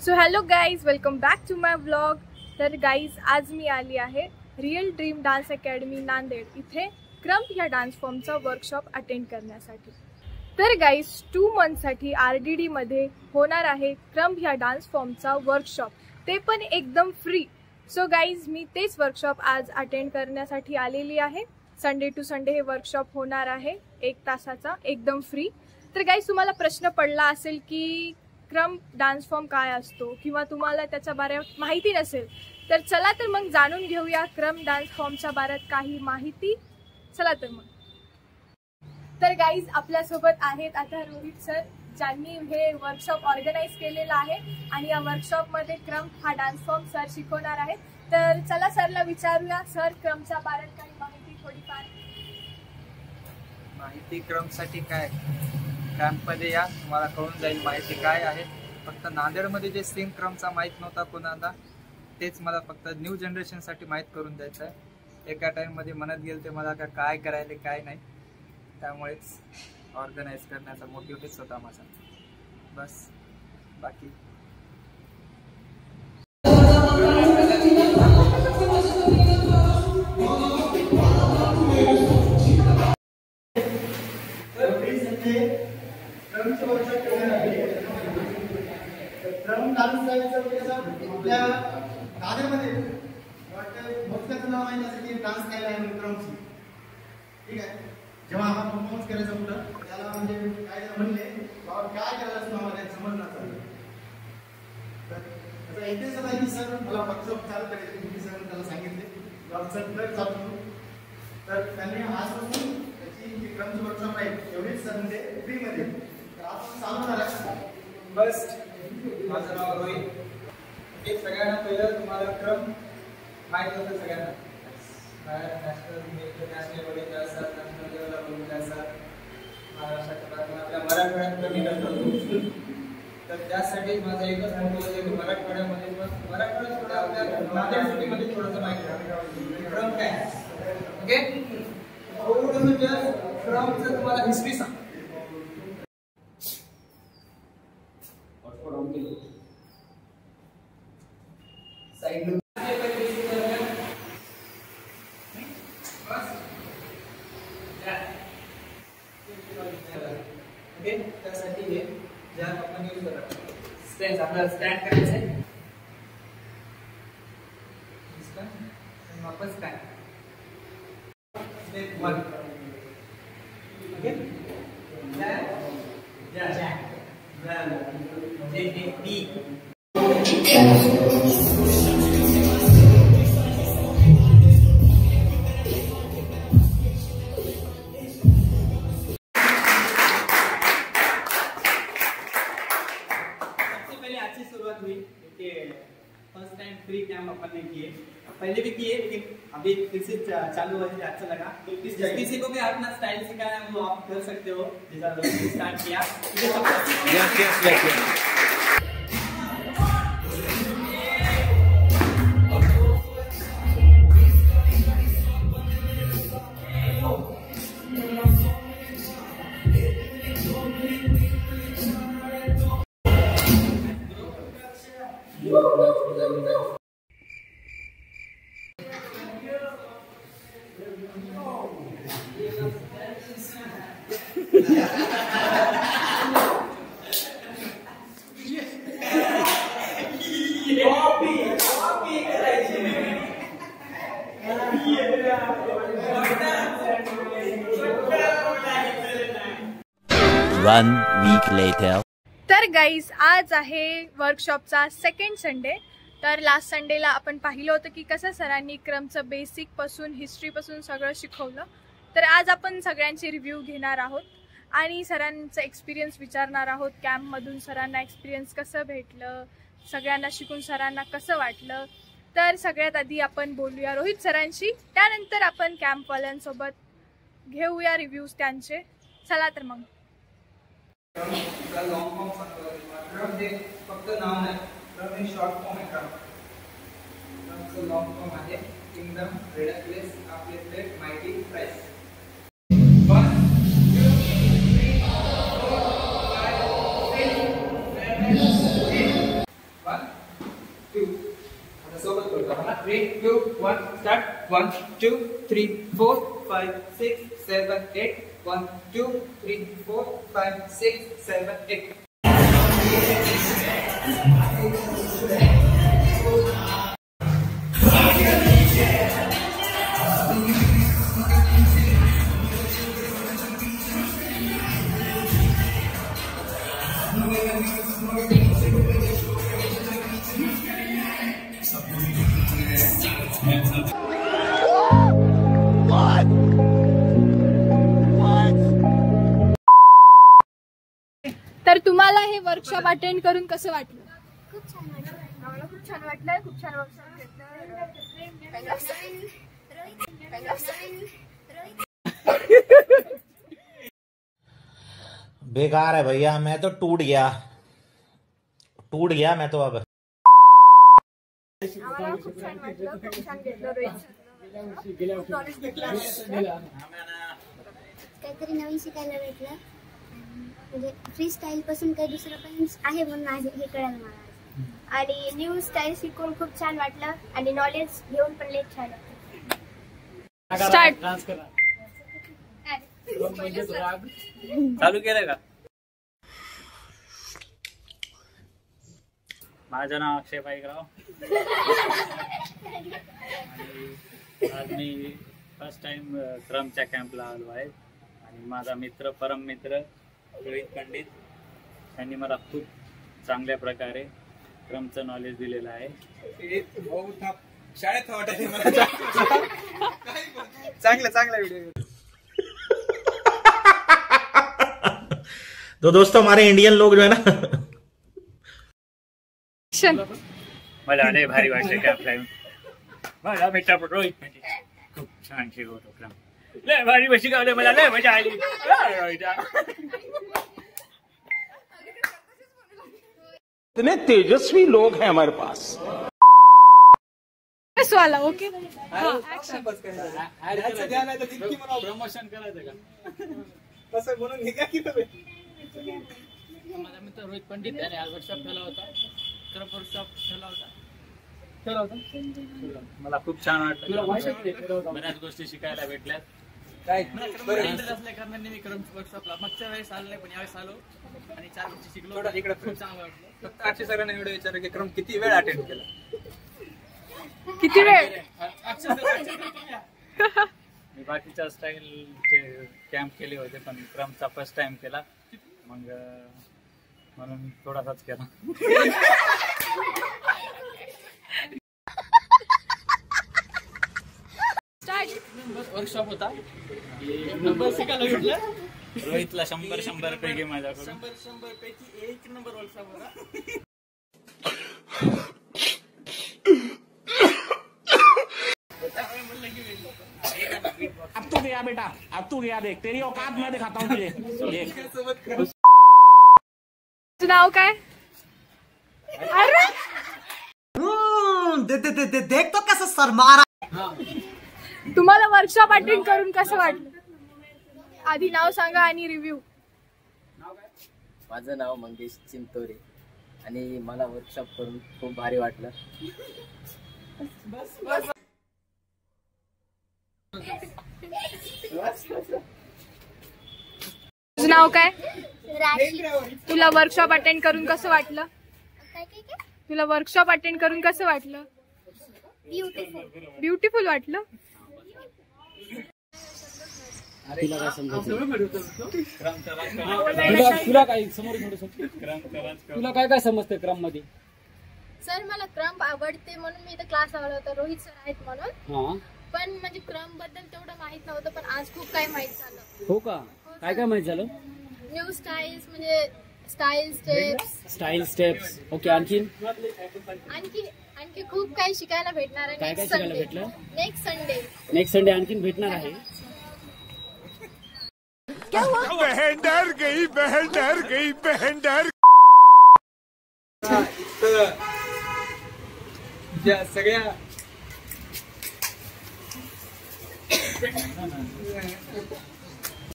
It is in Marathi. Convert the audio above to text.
So hello guys, welcome back to my vlog. तर गाईज, आज मी आली आहे real dream dance academy Nanded इथे क्रम्प या डान्स फॉर्मचा वर्कशॉप अटेंड करण्यासाठी. तर गाईज, 2 मंथसाठी RDD मध्ये होणार आहे क्रम्प या डान्स फॉर्मचा वर्कशॉप, ते पण एकदम फ्री. सो गाईज, मी तेच वर्कशॉप आज अटेंड करण्यासाठी आलेली आहे. संडे टू संडे हे वर्कशॉप होणार आहे 1 तासाचा, एकदम फ्री. तर गाईज, तुम्हाला प्रश्न पडला असेल की क्रम्प डान्स फॉर्म काय असतो किंवा तुम्हाला त्याच्या बारेत माहिती नसेल, तर चला तर मग जाणून घेऊया क्रम्प डान्स फॉर्मच्या बारेत काही माहिती. चला तर मग. तर गाईज, आपल्यासोबत आहेत आता रोहित सर, ज्यांनी हे वर्कशॉप ऑर्गनाईज केलेलं आहे आणि या वर्कशॉपमध्ये क्रम्प हा डान्स फॉर्म सर शिकवणार आहेत. तर चला सरला विचारूया, सर क्रम्पच्या बारेत काही माहिती थोडीफार. माहिती क्रम्पसाठी काय, कॅम्पमध्ये या, तुम्हाला कळून जाईल माहिती काय आहे. फक्त नांदेडमध्ये जे सेम क्रम्पचा माहीत नव्हता कोणाला, तेच मला फक्त न्यू जनरेशनसाठी माहीत करून द्यायचं आहे. एका टाईममध्ये म्हणत गेलं ते मला काय करायला काय नाही, त्यामुळेच ऑर्गनाईज करण्याचा मोटिव्ह हेच होता माझा. बस, बाकी आपल्या नांदेडमध्ये भक्ताचं नाव आहे जसं की डान्स स्टाईल आहे क्रम्पची. ठीक आहे, जेव्हा आपण परफॉर्मन्स करायचं कुठं त्याला म्हणजे काय म्हणले बाबा काय करायचं आम्हाला समजणार चाललं. तर त्याचा इतिहास असा आहे की सर मला वर्कशॉप चालू करायचे, सर त्याला सांगितले चालू. तर त्यांनी आजपासून त्याची जी क्रम्पची वर्कशॉप आहे एवढीच सर म्हणजे फ्रीमध्ये तर आपण चालू करा. बस, माझं नाव रोहित. एक सगळ्यांना पहिलं तुम्हाला क्रम्प माहीत होतं सगळ्यांना, नॅशनल इंटरनॅशनल बघितले असतात, नॅशनल लेवलला बघितले असतात, महाराष्ट्राच्या आपल्या मराठवाड्यात कमी करतात. तर त्यासाठी माझा एकच मोटिव्ह आहे की मराठवाड्यामध्ये थोडं आपल्या नांदेड सिटीमध्ये थोडंसं माहिती आहे क्रम्प काय. ओके, थोडंसं जस्ट क्रम्पचं तुम्हाला हिस्ट्री सांग. साइड में ओके, त्यासाठी हे ज्या आपण यूज करतो स्टँड, आपल्याला स्टँड करायचं आहे. इसका वापस स्टँड स्टेप 1. ओके, जॅक म्हणजे बी. फर्स्ट टाइम फ्री कैम्प अपन ने किए, पहले भी किए लेकिन अभी फिर से चालू हुआ है, अच्छा लगा. तो किसी को भी अपना स्टाइल सिखाना है वो आप कर सकते हो, जैसा स्टार्ट किया. One week later. तर गाईज, आज आहे वर्कशॉपचा सेकंड संडे. तर लास्ट संडेला आपण पाहिलं होतं की कसं सरांनी क्रम्पचं बेसिक पासून हिस्ट्री पासून सगळं शिकवलं. तर आज आपण सगळ्यांचे रिव्ह्यू घेणार आहोत आणि सरांचं एक्सपिरियन्स विचारणार आहोत. कॅम्पमधून सरांना एक्सपिरियन्स कसं भेटलं, सगळ्यांना शिकून सरांना कसं वाटलं. तर सगळ्यात आधी आपण बोलूया रोहित सरांशी, त्यानंतर आपण कॅम्पवाल्यांसोबत घेऊया रिव्ह्यूज त्यांचे. चला तर मग. लॉन्ग फॉर्म क्रम्प हे फक्त नाव नाही, क्रम्प हे शॉर्ट फॉर्म आहे. क्रम्पचं लॉन्ग फॉर्म आहे किंगडम, रेडक्लेस, आपले प्लेट, माइटी, प्राइस. 1 2 3 4 5 6 7 8 1 3, 2, 1, start. 1, 2, 3, 4, 5, 6, 7, 8. 1, 2, 3, 4, 5, 6, 7, 8. तर तुम्हाला हे वर्कशॉप अटेंड करून कसं वाटलं? खूप छान वाटलं. आम्हाला खूप छान वाटलं. खूप छान वर्कशॉप घेतलं. बेकार है भैया, मैं तो टूट गया मैं तो अब. आम्हाला खूप छान वाटलं. खूप छान घेतलं. रोहित नॉलेज भेटलं. काहीतरी नवीन शिकायला भेटलं. म्हणजे फ्री स्टाईल पासून काही दुसरं पण आहे म्हणून आज हे कळलं मला. आणि न्यू स्टाईल शिकून खूप छान वाटलं आणि नॉलेज घेऊन पण लई छान वाटलं. स्टार्ट. चालू केलं का? माझं नाव अक्षय पाईकराव. आज मी फर्स्ट टाइम क्रमच्या कॅम्पला आलो आहे आणि माझा मित्र परम मित्र रोहित पंडित यांनी मला खूप चांगल्या प्रकारे क्रमचं नॉलेज दिलेलं आहे. शाळेत वाटत चांगला व्हिडिओ. तो दोस्तों हमारे इंडियन लोग जो है ना, मला लय भारी वाटलं कॅम्पला. माझा मित्र रोहित पंडित खूप छान शिकवतो क्रम. लय भारी शिकवलं, मला लय मजा आली. इतने तेजस्वी लोग हैं हमारे पास. वाला ओके. प्रमोशन करायचं का? कसं म्हणून निघा की तुम्ही. माझा मित्र रोहित पंडित याने आज वर्कशॉप ठेवला होता. क्रम वर्कशॉप ठेवला होता. मला खूप छान वाटलं. बऱ्याच गोष्टी शिकायला भेटल्यात. इंटरेस्ट असल्या कारणाने मी क्रम वर्कशॉपला मागच्या वेळेस आलो नाही पण यावेळेस आलो आणि 4 गोष्टी शिकलो. इकडे खूप चांगलं वाटलं. फक्त आजच्या सगळ्यांना एवढं विचार की क्रम किती वेळ अटेंड केला. किती वेळ? मी बाकीच्या स्टाईलचे कॅम्प केले होते पण क्रमचा फर्स्ट टाइम केला, मग म्हणून थोडासाच केला. वर्कशॉप होता. नंबर शिकायला भेटलं. रोहितला 100 पैकी माझ्याकडून 100 पैकी 1 नंबर वर्कशॉप होता. अब तू गया बेटा, अब तू गया. देख तेरी औकात मैं दिखाता हूँ तुझे. नाव काय? अरे देख तो कसं सरमारा. तुम्हाला वर्कशॉप अटेंड करून कसं वाटलं? आधी नाव सांगा आणि रिव्ह्यू. माझं नाव मंगेश चिंतोरे आणि मला वर्कशॉप करून खूप भारी वाटलं. तुझं नाव काय? राशी. तुला वर्कशॉप अटेंड करून कसं वाटलं? काय तुला वर्कशॉप अटेंड करून कसं वाटलं? ब्युटिफुल वाटलं. तुला काय समोर तुला काय समजतं क्रम मध्ये? सर मला क्रम आवडते म्हणून मी इथे क्लास लावला होता. रोहित सर आहेत म्हणून. पण म्हणजे क्रम बद्दल तेवढं माहित नव्हतं पण आज खूप काही माहित झालं. हो का? काय माहित झालं? न्यू स्टाईल्स म्हणजे स्टाईल स्टेप्स. ओके. आणखी खूप काही शिकायला भेटणार आहे. काय शिकायला भेटलं? नेक्स्ट संडे आणखी भेटणार आहे. बहन डर गई. ज्या सगळ्या